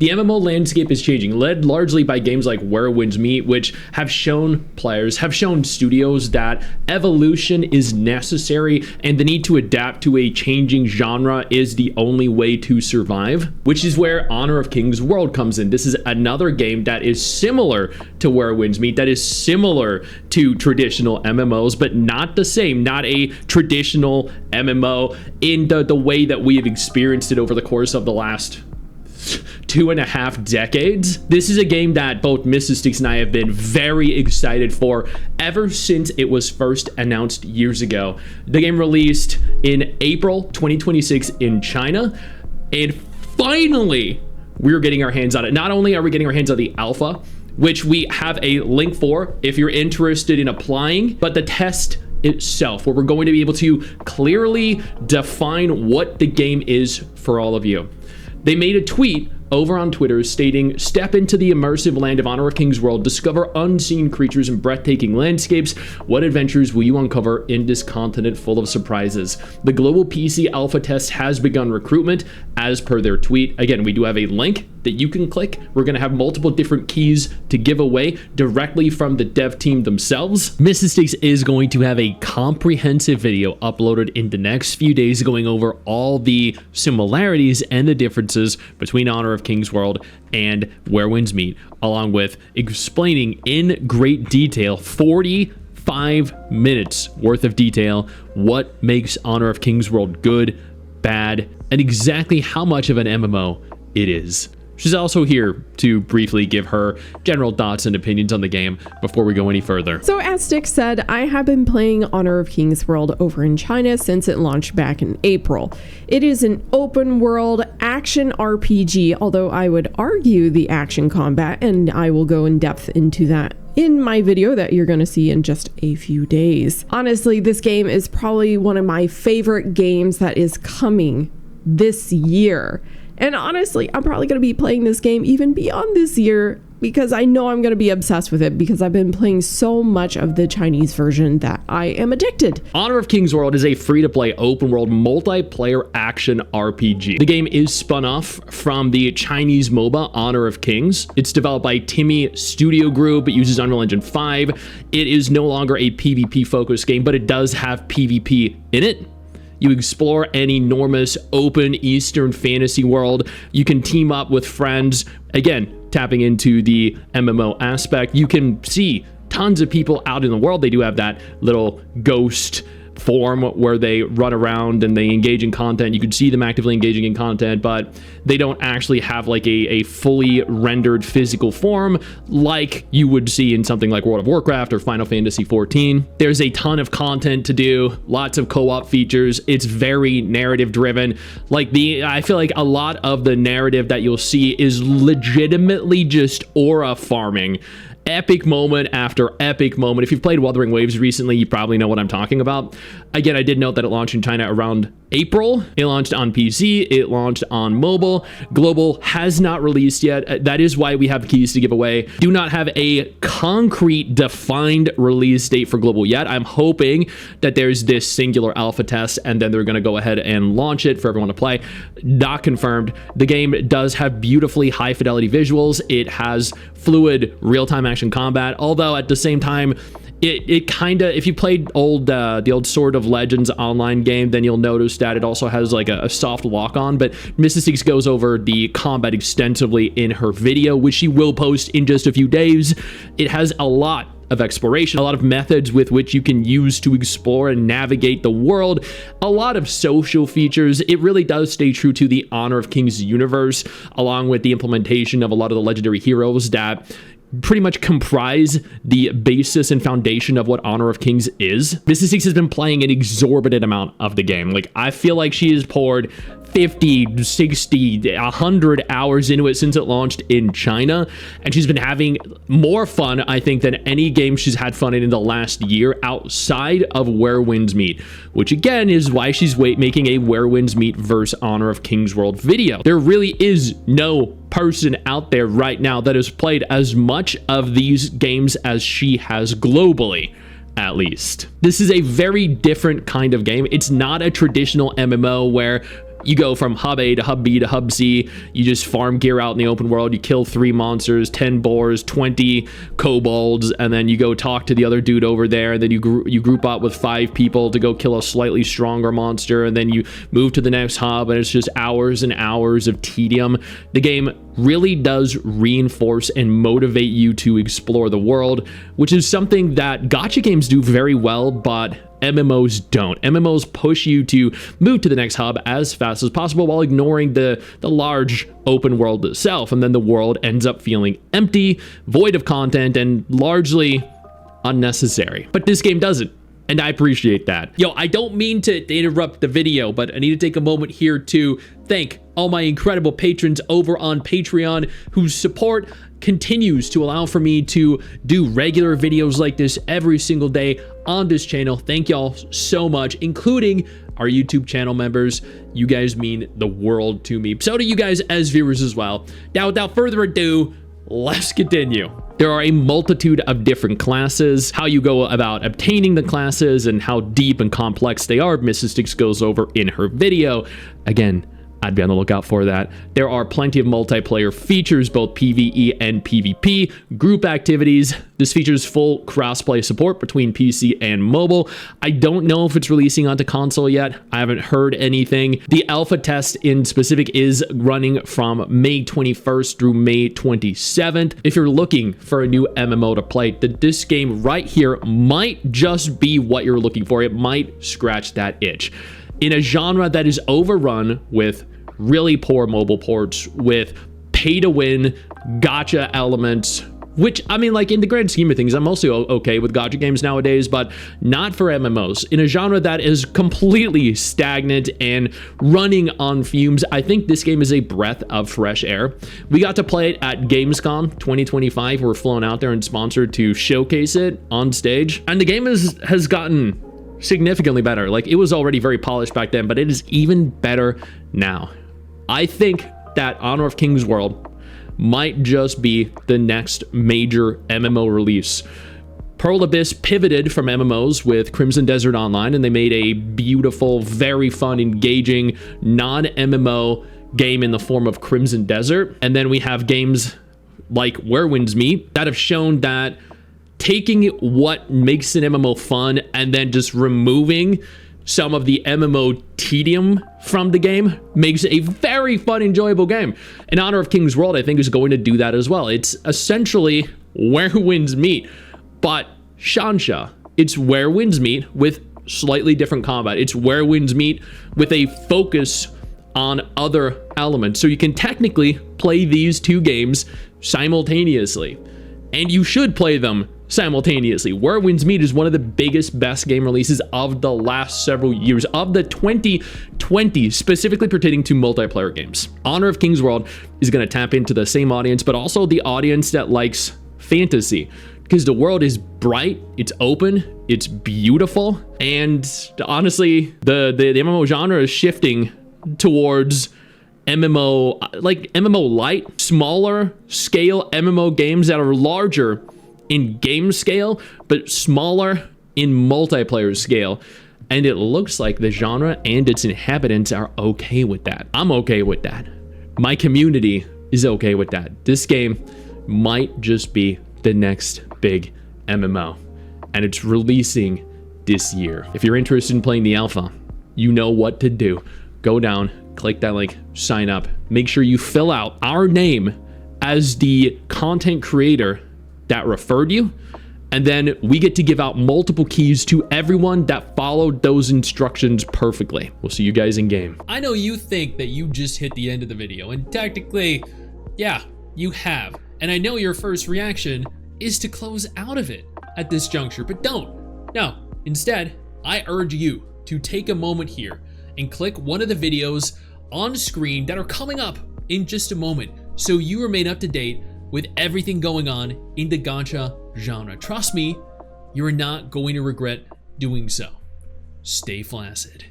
The MMO landscape is changing, led largely by games like Where Winds Meet, which have shown players, have shown studios that evolution is necessary and the need to adapt to a changing genre is the only way to survive, which is where Honor of Kings World comes in. This is another game that is similar to Where Winds Meet, that is similar to traditional MMOs, but not the same, not a traditional MMO in the way that we have experienced it over the course of the last 2.5 decades. This is a game that both Mrs. Sticks and I have been very excited for ever since it was first announced years ago. The game released in April 2026 in China, and finally we're getting our hands on it. Not only are we getting our hands on the alpha, which we have a link for if you're interested in applying, but the test itself, where we're going to be able to clearly define what the game is for all of you. They made a tweet over on Twitter stating, "Step into the immersive land of Honor of Kings World, discover unseen creatures and breathtaking landscapes. What adventures will you uncover in this continent full of surprises? The global PC alpha test has begun recruitment," as per their tweet. Again, we do have a link that you can click. We're going to have multiple different keys to give away directly from the dev team themselves. Mrs. Sticks is going to have a comprehensive video uploaded in the next few days going over all the similarities and the differences between Honor of Kings World and Where Winds Meet, along with explaining in great detail, 45 minutes worth of detail, what makes Honor of Kings World good, bad, and exactly how much of an MMO it is. She's also here to briefly give her general thoughts and opinions on the game before we go any further. So as Stick said, I have been playing Honor of Kings World over in China since it launched back in April. It is an open world action RPG, although I would argue the action combat, and I will go in depth into that in my video that you're going to see in just a few days. Honestly, this game is probably one of my favorite games that is coming this year. And honestly, I'm probably going to be playing this game even beyond this year because I know I'm going to be obsessed with it because I've been playing so much of the Chinese version that I am addicted. Honor of Kings World is a free-to-play open-world multiplayer action RPG. The game is spun off from the Chinese MOBA Honor of Kings. It's developed by Timmy Studio Group. It uses Unreal Engine 5. It is no longer a PvP-focused game, but it does have PvP in it. You explore an enormous open Eastern fantasy world. You can team up with friends. Again, tapping into the MMO aspect. You can see tons of people out in the world. They do have that little ghost form where they run around and they engage in content. You can see them actively engaging in content, but they don't actually have like a fully rendered physical form like you would see in something like World of Warcraft or Final Fantasy XIV. There's a ton of content to do, lots of co-op features. It's very narrative driven. I feel like a lot of the narrative that you'll see is legitimately just aura farming. Epic moment after epic moment. If you've played Wuthering Waves recently, you probably know what I'm talking about. Again, I did note that it launched in China around April. It launched on PC. It launched on mobile. Global has not released yet. That is why we have keys to give away. Do not have a concrete defined release date for global yet. I'm hoping that there's this singular alpha test and then they're going to go ahead and launch it for everyone to play. Not confirmed. The game does have beautifully high fidelity visuals. It has fluid real-time action combat, although at the same time, it kind of, if you played the old Sword of Legends online game, then you'll notice that it also has like a soft lock-on, but Mrs. Sticks goes over the combat extensively in her video, which she will post in just a few days. It has a lot of exploration, a lot of methods with which you can use to explore and navigate the world, a lot of social features. It really does stay true to the Honor of Kings universe, along with the implementation of a lot of the legendary heroes that pretty much comprise the basis and foundation of what Honor of Kings is. Mrs. Sticks has been playing an exorbitant amount of the game. Like, I feel like she has poured 50, 60, 100 hours into it since it launched in China, and she's been having more fun, I think, than any game she's had fun in the last year outside of Where Winds Meet, which again is why she's making a Where Winds Meet versus Honor of Kings World video. There really is no person out there right now that has played as much of these games as she has globally, at least. This is a very different kind of game. It's not a traditional MMO where You go from hub A to hub B to hub C. You just farm gear out in the open world. You kill 3 monsters, 10 boars, 20 kobolds, and then you go talk to the other dude over there. And then you group up with 5 people to go kill a slightly stronger monster. And then you move to the next hub, and it's just hours and hours of tedium. The game really does reinforce and motivate you to explore the world, which is something that gacha games do very well, but MMOs don't. MMOs push you to move to the next hub as fast as possible while ignoring the large open world itself, and then the world ends up feeling empty, void of content, and largely unnecessary. But this game doesn't, and I appreciate that. Yo, I don't mean to interrupt the video, but I need to take a moment here to thank all my incredible patrons over on Patreon whose support continues to allow for me to do regular videos like this every single day on this channel. Thank y'all so much, including our YouTube channel members. You guys mean the world to me. So do you guys as viewers as well. Now, without further ado, let's continue. There are a multitude of different classes. How you go about obtaining the classes and how deep and complex they are, Mrs. Sticks goes over in her video. Again, I'd be on the lookout for that. There are plenty of multiplayer features, both PvE and PvP, group activities. This features full crossplay support between PC and mobile. I don't know if it's releasing onto console yet. I haven't heard anything. The alpha test in specific is running from May 21st through May 27th. If you're looking for a new MMO to play, this game right here might just be what you're looking for. It might scratch that itch. In a genre that is overrun with really poor mobile ports, with pay-to-win gacha elements, which, I mean, like, in the grand scheme of things, I'm mostly okay with gacha games nowadays, but not for MMOs. In a genre that is completely stagnant and running on fumes, I think this game is a breath of fresh air. We got to play it at Gamescom 2025. We're flown out there and sponsored to showcase it on stage, and the game has gotten significantly better. Like, it was already very polished back then, but it is even better now. I think that Honor of Kings World might just be the next major MMO release. Pearl Abyss pivoted from MMOs with Crimson Desert Online, and they made a beautiful, very fun, engaging, non-MMO game in the form of Crimson Desert. And then we have games like Where Winds Meet that have shown that taking what makes an MMO fun and then just removing some of the MMO tedium from the game makes a very fun, enjoyable game. And Honor of Kings World, I think, is going to do that as well. It's essentially Where Winds Meet, but Shansha. It's Where Winds Meet with slightly different combat. It's Where Winds Meet with a focus on other elements. So you can technically play these two games simultaneously, and you should play them simultaneously. Where Winds Meet is one of the biggest, best game releases of the last several years, of the 2020, specifically pertaining to multiplayer games. Honor of Kings World is going to tap into the same audience, but also the audience that likes fantasy, because the world is bright, it's open, it's beautiful, and honestly, the MMO genre is shifting towards MMO, like MMO light, smaller scale MMO games that are larger in game scale, but smaller in multiplayer scale. And it looks like the genre and its inhabitants are okay with that. I'm okay with that. My community is okay with that. This game might just be the next big MMO, and it's releasing this year. If you're interested in playing the alpha, you know what to do. Go down, click that link, sign up. Make sure you fill out our name as the content creator that referred you, and then we get to give out multiple keys to everyone that followed those instructions perfectly. We'll see you guys in game. I know you think that you just hit the end of the video, and technically, yeah, you have. And I know your first reaction is to close out of it at this juncture, but don't. No, instead, I urge you to take a moment here and click one of the videos on screen that are coming up in just a moment, so you remain up to date with everything going on in the gacha genre. Trust me, you're not going to regret doing so. Stay flaccid.